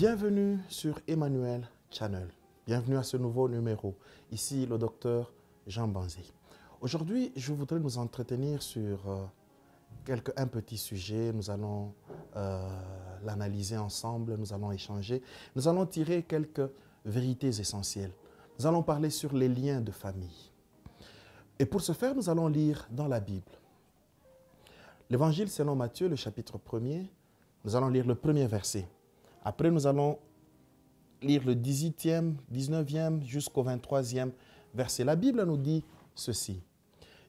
Bienvenue sur Emmanuel Channel. Bienvenue à ce nouveau numéro. Ici le docteur Jean Banzi. Aujourd'hui, je voudrais nous entretenir sur un petit sujet. Nous allons l'analyser ensemble, nous allons échanger. Nous allons tirer quelques vérités essentielles. Nous allons parler sur les liens de famille. Et pour ce faire, nous allons lire dans la Bible. L'Évangile selon Matthieu, le chapitre 1er, nous allons lire le premier verset. Après, nous allons lire le 18e, 19e jusqu'au 23e verset. La Bible nous dit ceci.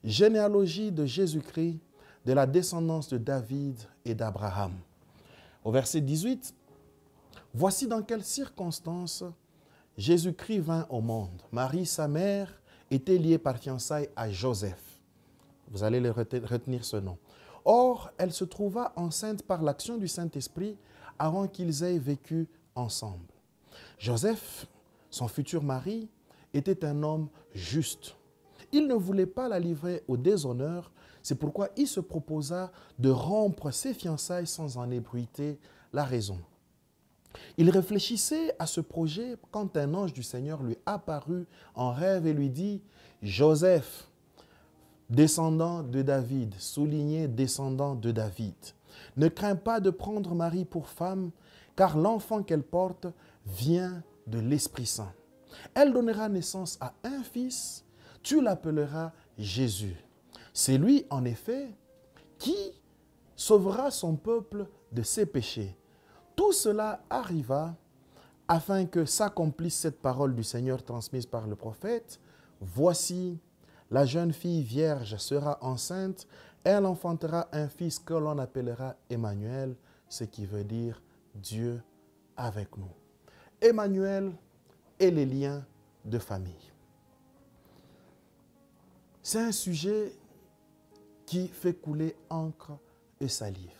Généalogie de Jésus-Christ, de la descendance de David et d'Abraham. Au verset 18, voici dans quelles circonstances Jésus-Christ vint au monde. Marie, sa mère, était liée par fiançailles à Joseph. Vous allez retenir ce nom. Or, elle se trouva enceinte par l'action du Saint-Esprit avant qu'ils aient vécu ensemble. Joseph, son futur mari, était un homme juste. Il ne voulait pas la livrer au déshonneur, c'est pourquoi il se proposa de rompre ses fiançailles sans en ébruiter la raison. Il réfléchissait à ce projet quand un ange du Seigneur lui apparut en rêve et lui dit « Joseph, descendant de David, souligné descendant de David, ne crains pas de prendre Marie pour femme, car l'enfant qu'elle porte vient de l'Esprit Saint. Elle donnera naissance à un fils, tu l'appelleras Jésus. C'est lui, en effet, qui sauvera son peuple de ses péchés. » Tout cela arriva afin que s'accomplisse cette parole du Seigneur transmise par le prophète. Voici, la jeune fille vierge sera enceinte, elle enfantera un fils que l'on appellera Emmanuel, ce qui veut dire Dieu avec nous. Emmanuel et les liens de famille. C'est un sujet qui fait couler encre et salive.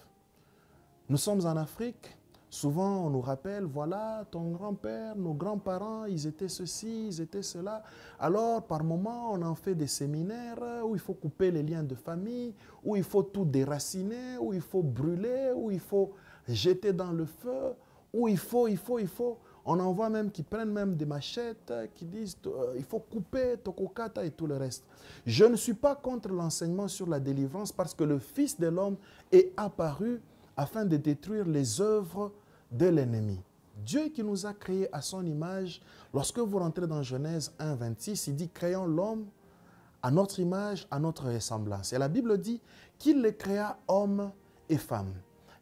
Nous sommes en Afrique. Souvent, on nous rappelle, voilà, ton grand-père, nos grands-parents, ils étaient ceci, ils étaient cela. Alors, par moments, on en fait des séminaires où il faut couper les liens de famille, où il faut tout déraciner, où il faut brûler, où il faut jeter dans le feu, où il faut. On en voit même qui prennent même des machettes, qui disent, il faut couper Tokokata et tout le reste. Je ne suis pas contre l'enseignement sur la délivrance parce que le Fils de l'homme est apparu afin de détruire les œuvres de l'ennemi. Dieu qui nous a créés à son image, lorsque vous rentrez dans Genèse 1, 26, il dit « Créons l'homme à notre image, à notre ressemblance ». Et la Bible dit qu'il les créa hommes et femmes.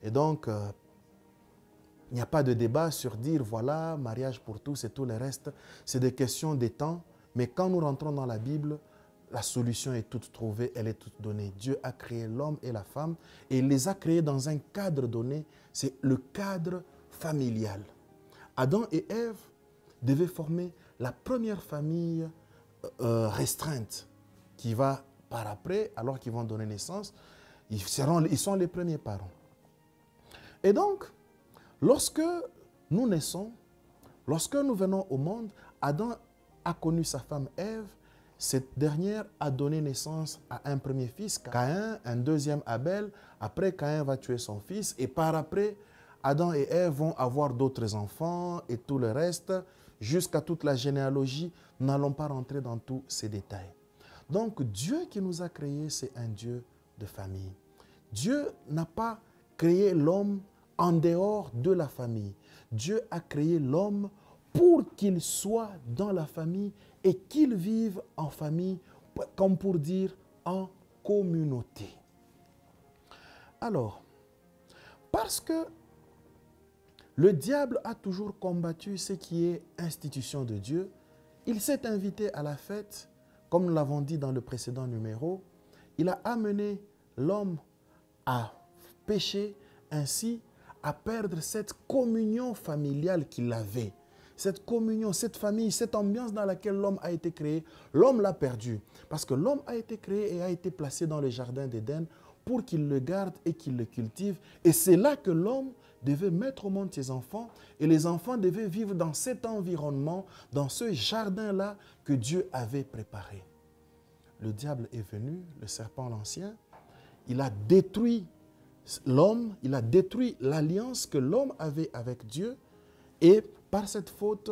Et donc, il n'y a pas de débat sur dire « voilà, mariage pour tous et tout le reste ». C'est des questions des temps, mais quand nous rentrons dans la Bible, la solution est toute trouvée, elle est toute donnée. Dieu a créé l'homme et la femme et il les a créés dans un cadre donné, c'est le cadre familial. Adam et Ève devaient former la première famille restreinte qui va par après, alors qu'ils vont donner naissance, ils sont les premiers parents. Et donc, lorsque nous naissons, lorsque nous venons au monde, Adam a connu sa femme Ève. Cette dernière a donné naissance à un premier fils, Caïn, un deuxième Abel. Après, Caïn va tuer son fils. Et par après, Adam et Ève vont avoir d'autres enfants et tout le reste, jusqu'à toute la généalogie. Nous n'allons pas rentrer dans tous ces détails. Donc, Dieu qui nous a créés, c'est un Dieu de famille. Dieu n'a pas créé l'homme en dehors de la famille. Dieu a créé l'homme pour qu'il soit dans la famille et qu'il vive en famille, comme pour dire en communauté. Alors, parce que le diable a toujours combattu ce qui est institution de Dieu, il s'est invité à la fête, comme nous l'avons dit dans le précédent numéro, il a amené l'homme à pécher, ainsi à perdre cette communion familiale qu'il avait. Cette communion, cette famille, cette ambiance dans laquelle l'homme a été créé, l'homme l'a perdu. Parce que l'homme a été créé et a été placé dans le jardin d'Éden pour qu'il le garde et qu'il le cultive. Et c'est là que l'homme devait mettre au monde ses enfants. Et les enfants devaient vivre dans cet environnement, dans ce jardin-là que Dieu avait préparé. Le diable est venu, le serpent l'ancien. Il a détruit l'homme, il a détruit l'alliance que l'homme avait avec Dieu. Et par cette faute,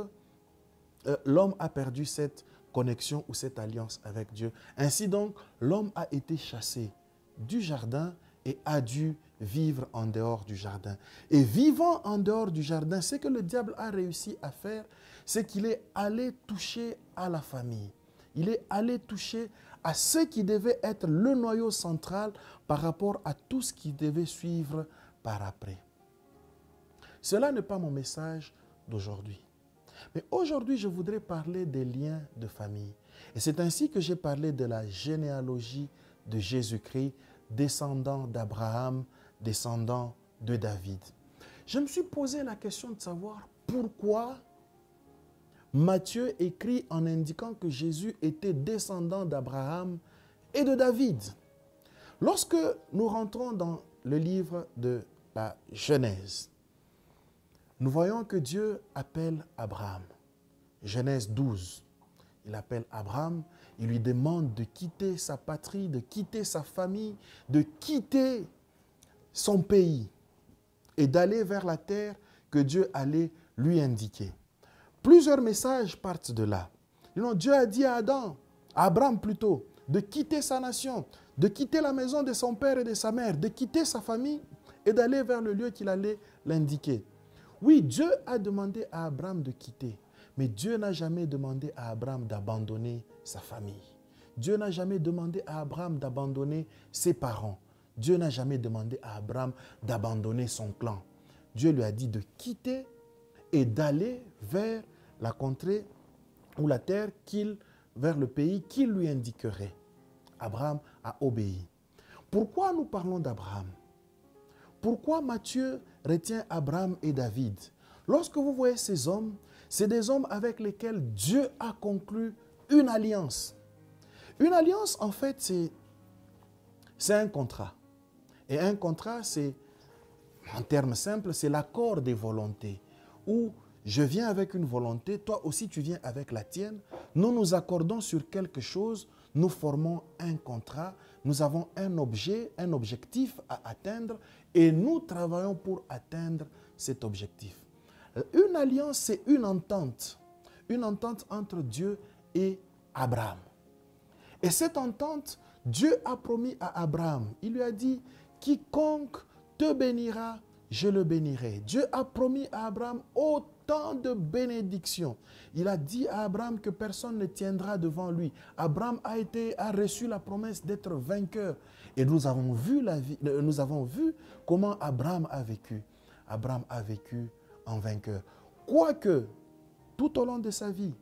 l'homme a perdu cette connexion ou cette alliance avec Dieu. Ainsi donc, l'homme a été chassé du jardin et a dû vivre en dehors du jardin. Et vivant en dehors du jardin, ce que le diable a réussi à faire, c'est qu'il est allé toucher à la famille. Il est allé toucher à ce qui devait être le noyau central par rapport à tout ce qui devait suivre par après. Cela n'est pas mon message d'aujourd'hui. Mais aujourd'hui, je voudrais parler des liens de famille. Et c'est ainsi que j'ai parlé de la généalogie de Jésus-Christ, descendant d'Abraham, descendant de David. Je me suis posé la question de savoir pourquoi Matthieu écrit en indiquant que Jésus était descendant d'Abraham et de David. Lorsque nous rentrons dans le livre de la Genèse, nous voyons que Dieu appelle Abraham. Genèse 12, il appelle Abraham, il lui demande de quitter sa patrie, de quitter sa famille, de quitter son pays et d'aller vers la terre que Dieu allait lui indiquer. Plusieurs messages partent de là. Dieu a dit à Abraham plutôt, de quitter sa nation, de quitter la maison de son père et de sa mère, de quitter sa famille et d'aller vers le lieu qu'il allait l'indiquer. Oui, Dieu a demandé à Abraham de quitter, mais Dieu n'a jamais demandé à Abraham d'abandonner sa famille. Dieu n'a jamais demandé à Abraham d'abandonner ses parents. Dieu n'a jamais demandé à Abraham d'abandonner son clan. Dieu lui a dit de quitter et d'aller vers la contrée ou la terre, vers le pays qu'il lui indiquerait. Abraham a obéi. Pourquoi nous parlons d'Abraham? Pourquoi Matthieu retient Abraham et David? Lorsque vous voyez ces hommes, c'est des hommes avec lesquels Dieu a conclu une alliance. Une alliance, en fait, c'est un contrat. Et un contrat, c'est, en termes simples, c'est l'accord des volontés. Où je viens avec une volonté, toi aussi tu viens avec la tienne. Nous nous accordons sur quelque chose, nous formons un contrat, nous avons un objet, un objectif à atteindre et nous travaillons pour atteindre cet objectif. Une alliance, c'est une entente entre Dieu et Abraham. Et cette entente, Dieu a promis à Abraham, il lui a dit, quiconque te bénira, je le bénirai. Dieu a promis à Abraham autant de bénédictions. Il a dit à Abraham que personne ne tiendra devant lui. Abraham a reçu la promesse d'être vainqueur. Et nous avons vu comment Abraham a vécu. Abraham a vécu en vainqueur. Quoique, tout au long de sa vie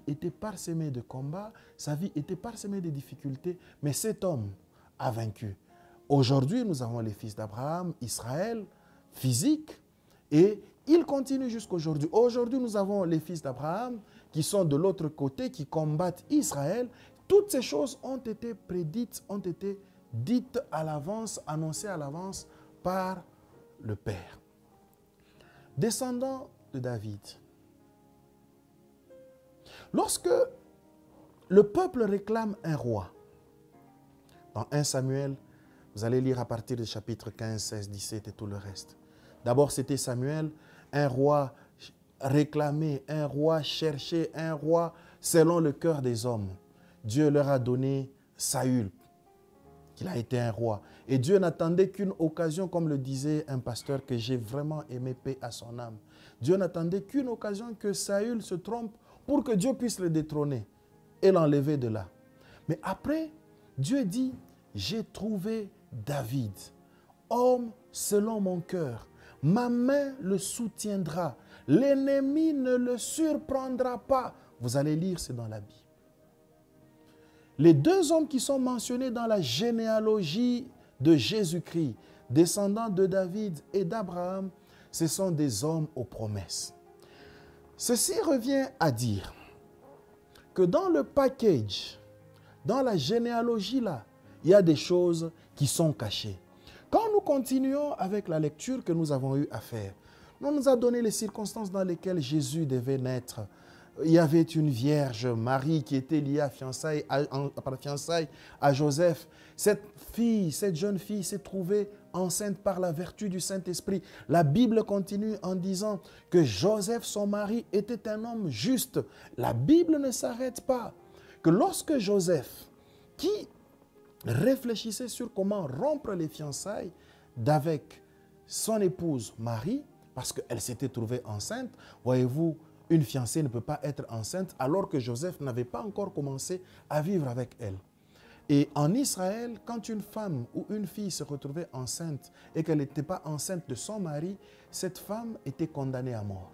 était parsemée de combats, sa vie était parsemée de difficultés, mais cet homme a vaincu. Aujourd'hui, nous avons les fils d'Abraham, Israël, physique, et il continue jusqu'aujourd'hui. Aujourd'hui, nous avons les fils d'Abraham qui sont de l'autre côté, qui combattent Israël. Toutes ces choses ont été prédites, ont été dites à l'avance, annoncées à l'avance par le Père. Descendant de David. Lorsque le peuple réclame un roi, dans 1 Samuel, vous allez lire à partir du chapitre 15, 16, 17 et tout le reste. D'abord, c'était Samuel, un roi réclamé, un roi cherché, un roi selon le cœur des hommes. Dieu leur a donné Saül, qu'il a été un roi. Et Dieu n'attendait qu'une occasion, comme le disait un pasteur que j'ai vraiment aimé, paix à son âme. Dieu n'attendait qu'une occasion que Saül se trompe pour que Dieu puisse le détrôner et l'enlever de là. Mais après, Dieu dit, j'ai trouvé David, homme selon mon cœur. Ma main le soutiendra. L'ennemi ne le surprendra pas. Vous allez lire, c'est dans la Bible. Les deux hommes qui sont mentionnés dans la généalogie de Jésus-Christ, descendants de David et d'Abraham, ce sont des hommes aux promesses. Ceci revient à dire que dans le package, dans la généalogie là, il y a des choses qui sont cachées. Quand nous continuons avec la lecture que nous avons eu à faire, on nous a donné les circonstances dans lesquelles Jésus devait naître. Il y avait une vierge, Marie, qui était liée par fiançailles à Joseph. Cette jeune fille s'est trouvée enceinte par la vertu du Saint-Esprit. La Bible continue en disant que Joseph, son mari, était un homme juste. La Bible ne s'arrête pas. Que lorsque Joseph, qui réfléchissait sur comment rompre les fiançailles d'avec son épouse Marie, parce qu'elle s'était trouvée enceinte, voyez-vous, une fiancée ne peut pas être enceinte alors que Joseph n'avait pas encore commencé à vivre avec elle. Et en Israël, quand une femme ou une fille se retrouvait enceinte et qu'elle n'était pas enceinte de son mari, cette femme était condamnée à mort.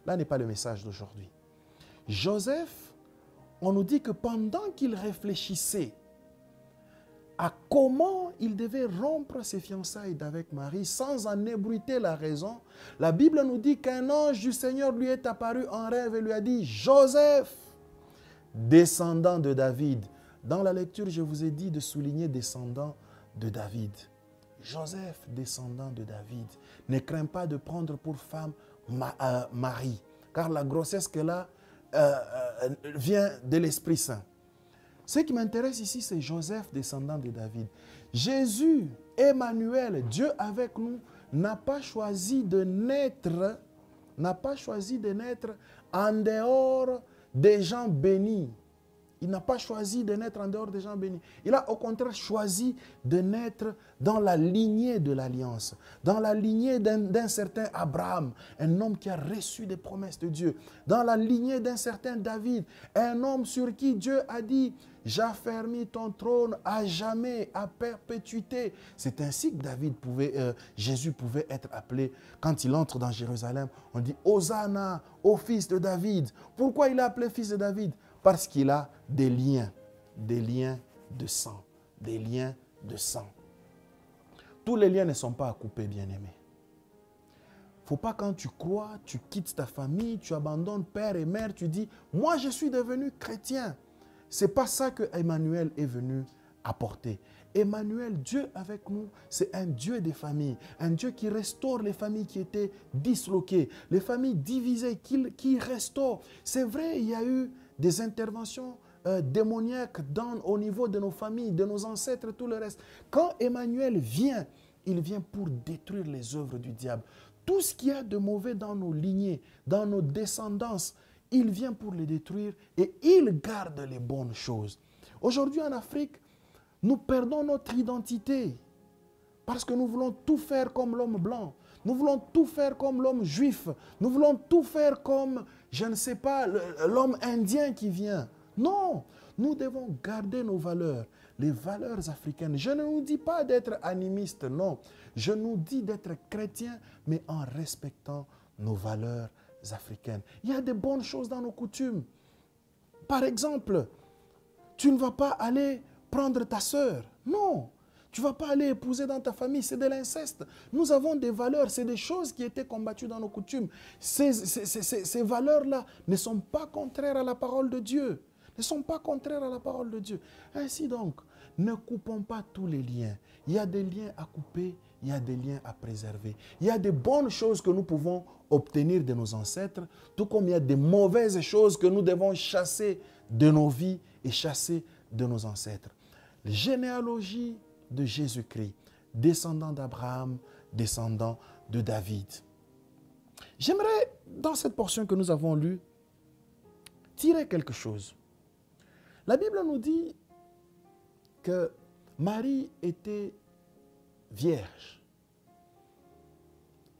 Là n'est pas le message d'aujourd'hui. Joseph, on nous dit que pendant qu'il réfléchissait à comment il devait rompre ses fiançailles d'avec Marie sans en ébruiter la raison, la Bible nous dit qu'un ange du Seigneur lui est apparu en rêve et lui a dit « Joseph, descendant de David ». Dans la lecture, je vous ai dit de souligner descendant de David. Joseph, descendant de David, ne crains pas de prendre pour femme Marie, car la grossesse qu'elle a vient de l'Esprit Saint. Ce qui m'intéresse ici, c'est Joseph, descendant de David. Jésus, Emmanuel, Dieu avec nous, n'a pas choisi de naître en dehors des gens bénis. Il n'a pas choisi de naître en dehors des gens bénis. Il a au contraire choisi de naître dans la lignée de l'Alliance, dans la lignée d'un certain Abraham, un homme qui a reçu des promesses de Dieu, dans la lignée d'un certain David, un homme sur qui Dieu a dit « J'affermis ton trône à jamais, à perpétuité ». C'est ainsi que Jésus pouvait être appelé. Quand il entre dans Jérusalem, on dit « Hosanna au fils de David ». Pourquoi il est appelé fils de David ? Parce qu'il a des liens de sang, des liens de sang. Tous les liens ne sont pas à couper, bien-aimés. Il ne faut pas quand tu crois, tu quittes ta famille, tu abandonnes père et mère, tu dis « Moi, je suis devenu chrétien ». Ce n'est pas ça que Emmanuel est venu apporter. Emmanuel, Dieu avec nous, c'est un Dieu des familles, un Dieu qui restaure les familles qui étaient disloquées, les familles divisées, qui restaure. C'est vrai, il y a eu des interventions démoniaques au niveau de nos familles, de nos ancêtres, tout le reste. Quand Emmanuel vient, il vient pour détruire les œuvres du diable. Tout ce qu'il y a de mauvais dans nos lignées, dans nos descendances, il vient pour les détruire et il garde les bonnes choses. Aujourd'hui en Afrique, nous perdons notre identité parce que nous voulons tout faire comme l'homme blanc. Nous voulons tout faire comme l'homme juif. Nous voulons tout faire comme, je ne sais pas, l'homme indien qui vient. Non, nous devons garder nos valeurs, les valeurs africaines. Je ne nous dis pas d'être animiste, non. Je nous dis d'être chrétiens, mais en respectant nos valeurs africaines. Il y a de bonnes choses dans nos coutumes. Par exemple, tu ne vas pas aller prendre ta sœur. Non. Tu ne vas pas aller épouser dans ta famille, c'est de l'inceste. Nous avons des valeurs, c'est des choses qui étaient combattues dans nos coutumes. Ces valeurs-là ne sont pas contraires à la parole de Dieu. Ne sont pas contraires à la parole de Dieu. Ainsi donc, ne coupons pas tous les liens. Il y a des liens à couper, il y a des liens à préserver. Il y a des bonnes choses que nous pouvons obtenir de nos ancêtres, tout comme il y a des mauvaises choses que nous devons chasser de nos vies et chasser de nos ancêtres. Généalogie de Jésus-Christ, descendant d'Abraham, descendant de David. J'aimerais, dans cette portion que nous avons lue, tirer quelque chose. La Bible nous dit que Marie était vierge,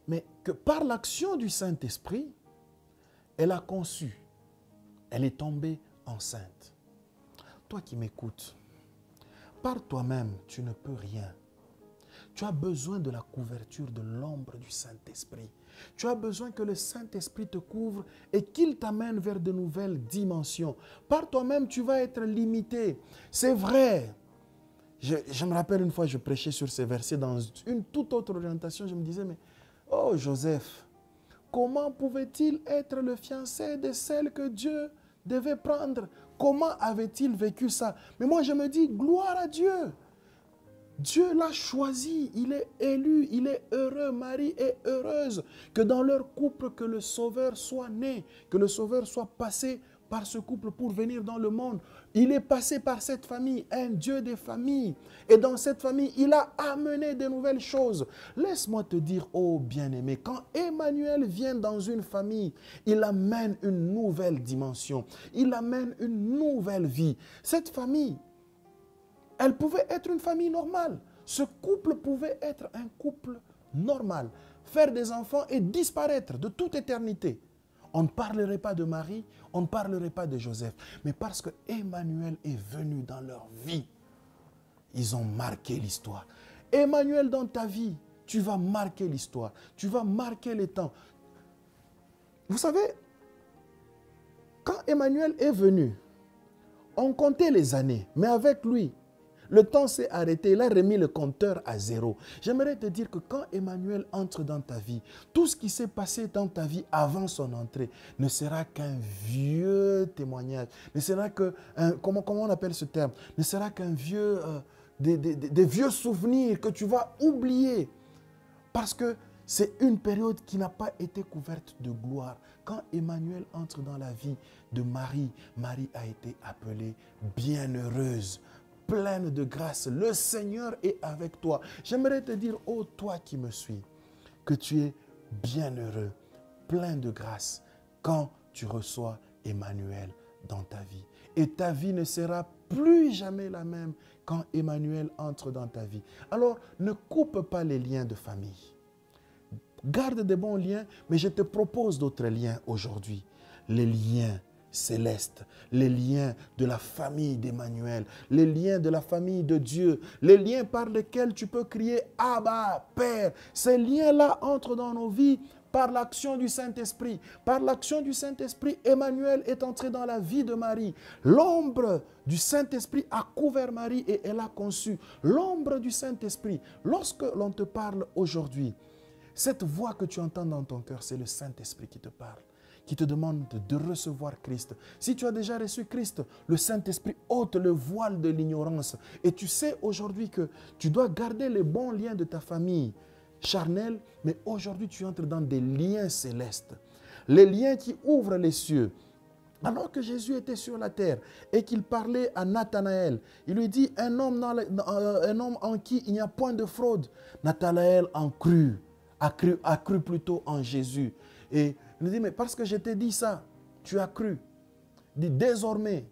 mais que par l'action du Saint-Esprit, elle a conçu, elle est tombée enceinte. Toi qui m'écoutes, par toi-même, tu ne peux rien. Tu as besoin de la couverture de l'ombre du Saint-Esprit. Tu as besoin que le Saint-Esprit te couvre et qu'il t'amène vers de nouvelles dimensions. Par toi-même, tu vas être limité. C'est vrai. Je me rappelle une fois, je prêchais sur ces versets dans une toute autre orientation. Je me disais, mais oh Joseph, comment pouvait-il être le fiancé de celle que Dieu devait prendre? Comment avait-il vécu ça? Mais moi, je me dis, gloire à Dieu. Dieu l'a choisi, il est élu, il est heureux. Marie est heureuse que dans leur couple, que le Sauveur soit né, que le Sauveur soit passé par ce couple pour venir dans le monde. Il est passé par cette famille, un Dieu des familles. Et dans cette famille, il a amené de nouvelles choses. Laisse-moi te dire, oh bien-aimé, quand Emmanuel vient dans une famille, il amène une nouvelle dimension. Il amène une nouvelle vie. Cette famille, elle pouvait être une famille normale. Ce couple pouvait être un couple normal. Faire des enfants et disparaître de toute éternité. On ne parlerait pas de Marie, on ne parlerait pas de Joseph. Mais parce que Emmanuel est venu dans leur vie, ils ont marqué l'histoire. Emmanuel, dans ta vie, tu vas marquer l'histoire. Tu vas marquer les temps. Vous savez, quand Emmanuel est venu, on comptait les années, mais avec lui, le temps s'est arrêté, il a remis le compteur à zéro. J'aimerais te dire que quand Emmanuel entre dans ta vie, tout ce qui s'est passé dans ta vie avant son entrée ne sera qu'un vieux témoignage, ne sera que, comment on appelle ce terme, ne sera qu'un vieux, des vieux souvenirs que tu vas oublier. Parce que c'est une période qui n'a pas été couverte de gloire. Quand Emmanuel entre dans la vie de Marie, Marie a été appelée bienheureuse, pleine de grâce. Le Seigneur est avec toi. J'aimerais te dire, ô toi qui me suis, que tu es bienheureux, plein de grâce, quand tu reçois Emmanuel dans ta vie. Et ta vie ne sera plus jamais la même quand Emmanuel entre dans ta vie. Alors, ne coupe pas les liens de famille. Garde de bons liens, mais je te propose d'autres liens aujourd'hui. Les liens célestes, les liens de la famille d'Emmanuel, les liens de la famille de Dieu, les liens par lesquels tu peux crier « Abba, Père ». Ces liens-là entrent dans nos vies par l'action du Saint-Esprit. Par l'action du Saint-Esprit, Emmanuel est entré dans la vie de Marie. L'ombre du Saint-Esprit a couvert Marie et elle a conçu. L'ombre du Saint-Esprit, lorsque l'on te parle aujourd'hui, cette voix que tu entends dans ton cœur, c'est le Saint-Esprit qui te parle, qui te demande de recevoir Christ. Si tu as déjà reçu Christ, le Saint-Esprit ôte le voile de l'ignorance. Et tu sais aujourd'hui que tu dois garder les bons liens de ta famille charnelle, mais aujourd'hui tu entres dans des liens célestes. Les liens qui ouvrent les cieux. Alors que Jésus était sur la terre et qu'il parlait à Nathanaël, il lui dit, un homme en qui il n'y a point de fraude. Nathanaël a cru plutôt en Jésus. Et il nous dit, mais parce que je t'ai dit ça, tu as cru. Il dit, désormais,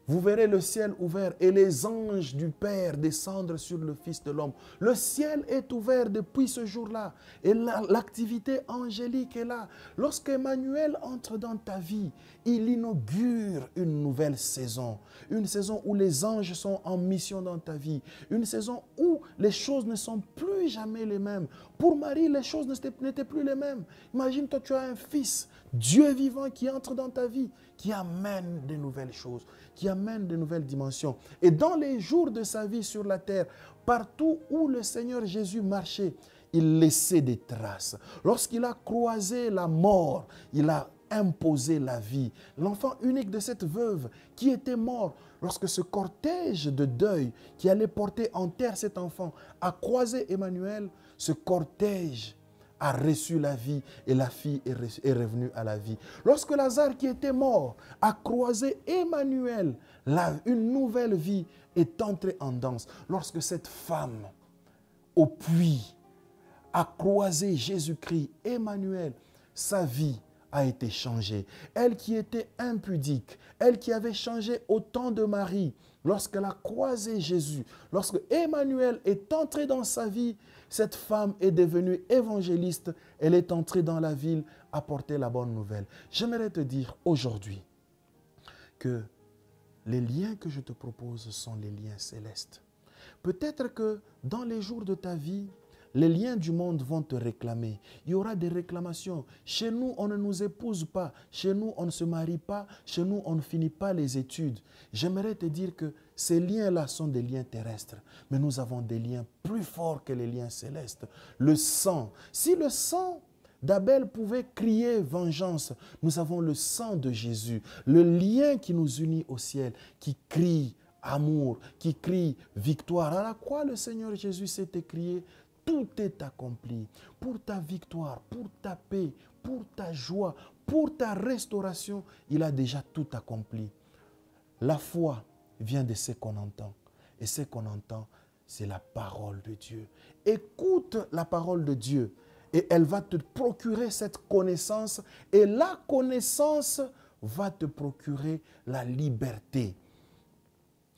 vous verrez le ciel ouvert et les anges du Père descendre sur le Fils de l'homme. Le ciel est ouvert depuis ce jour-là et l'activité angélique est là. Lorsque Emmanuel entre dans ta vie, il inaugure une nouvelle saison. Une saison où les anges sont en mission dans ta vie. Une saison où les choses ne sont plus jamais les mêmes. Pour Marie, les choses n'étaient plus les mêmes. Imagine, toi, tu as un fils, Dieu vivant, qui entre dans ta vie, qui amène de nouvelles choses, qui amène de nouvelles dimensions. Et dans les jours de sa vie sur la terre, partout où le Seigneur Jésus marchait, il laissait des traces. Lorsqu'il a croisé la mort, il a imposé la vie. L'enfant unique de cette veuve qui était mort, lorsque ce cortège de deuil qui allait porter en terre cet enfant a croisé Emmanuel, ce cortège a reçu la vie et la fille est revenue à la vie. Lorsque Lazare qui était mort a croisé Emmanuel, une nouvelle vie est entrée en danse. Lorsque cette femme au puits a croisé Jésus-Christ, Emmanuel, sa vie a été changée. Elle qui était impudique, elle qui avait changé au temps de Marie, lorsqu'elle a croisé Jésus, lorsque Emmanuel est entré dans sa vie, cette femme est devenue évangéliste. Elle est entrée dans la ville apporter la bonne nouvelle. J'aimerais te dire aujourd'hui que les liens que je te propose sont les liens célestes. Peut-être que dans les jours de ta vie, les liens du monde vont te réclamer. Il y aura des réclamations. Chez nous, on ne nous épouse pas. Chez nous, on ne se marie pas. Chez nous, on ne finit pas les études. J'aimerais te dire que ces liens-là sont des liens terrestres. Mais nous avons des liens plus forts que les liens célestes. Le sang. Si le sang d'Abel pouvait crier vengeance, nous avons le sang de Jésus. Le lien qui nous unit au ciel, qui crie amour, qui crie victoire. À la croix, le Seigneur Jésus s'est écrié: tout est accompli pour ta victoire, pour ta paix, pour ta joie, pour ta restauration, il a déjà tout accompli. La foi vient de ce qu'on entend. Et ce qu'on entend, c'est la parole de Dieu. Écoute la parole de Dieu et elle va te procurer cette connaissance. Et la connaissance va te procurer la liberté.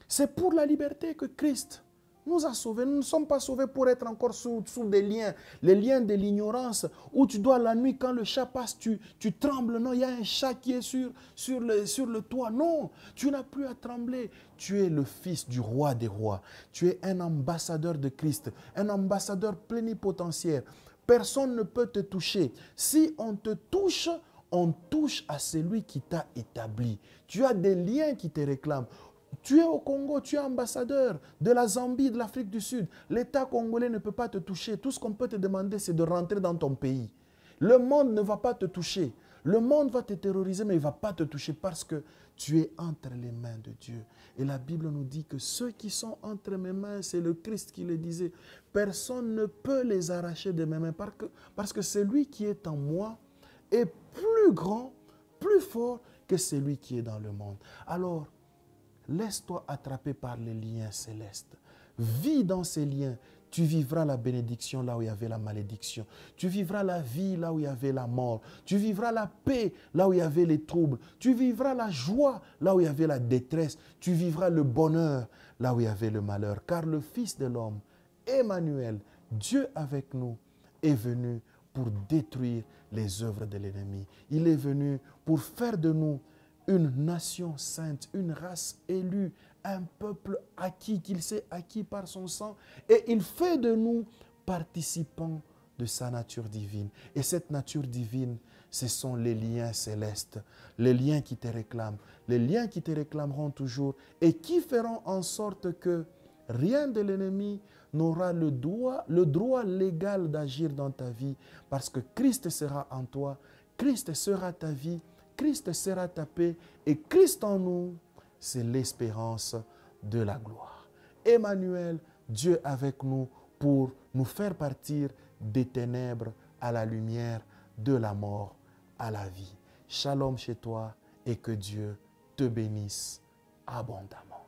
C'est pour la liberté que Christ nous a sauvés. Nous ne sommes pas sauvés pour être encore sous des liens, les liens de l'ignorance, où tu dois la nuit, quand le chat passe, tu trembles. Non, il y a un chat qui est sur le toit. Non, tu n'as plus à trembler. Tu es le fils du roi des rois. Tu es un ambassadeur de Christ, un ambassadeur plénipotentiaire. Personne ne peut te toucher. Si on te touche, on touche à celui qui t'a établi. Tu as des liens qui te réclament. Tu es au Congo, tu es ambassadeur de la Zambie, de l'Afrique du Sud. L'État congolais ne peut pas te toucher. Tout ce qu'on peut te demander, c'est de rentrer dans ton pays. Le monde ne va pas te toucher. Le monde va te terroriser, mais il ne va pas te toucher parce que tu es entre les mains de Dieu. Et la Bible nous dit que ceux qui sont entre mes mains, c'est le Christ qui le disait. Personne ne peut les arracher de mes mains parce que celui qui est en moi est plus grand, plus fort que celui qui est dans le monde. Alors, laisse-toi attraper par les liens célestes. Vis dans ces liens. Tu vivras la bénédiction là où il y avait la malédiction. Tu vivras la vie là où il y avait la mort. Tu vivras la paix là où il y avait les troubles. Tu vivras la joie là où il y avait la détresse. Tu vivras le bonheur là où il y avait le malheur. Car le Fils de l'homme, Emmanuel, Dieu avec nous, est venu pour détruire les œuvres de l'ennemi. Il est venu pour faire de nous une nation sainte, une race élue, un peuple acquis, qu'il s'est acquis par son sang. Et il fait de nous participants de sa nature divine. Et cette nature divine, ce sont les liens célestes, les liens qui te réclament, les liens qui te réclameront toujours et qui feront en sorte que rien de l'ennemi n'aura le droit légal d'agir dans ta vie parce que Christ sera en toi, Christ sera ta vie, Christ sera ta paix et Christ en nous, c'est l'espérance de la gloire. Emmanuel, Dieu avec nous pour nous faire partir des ténèbres à la lumière, de la mort à la vie. Shalom chez toi et que Dieu te bénisse abondamment.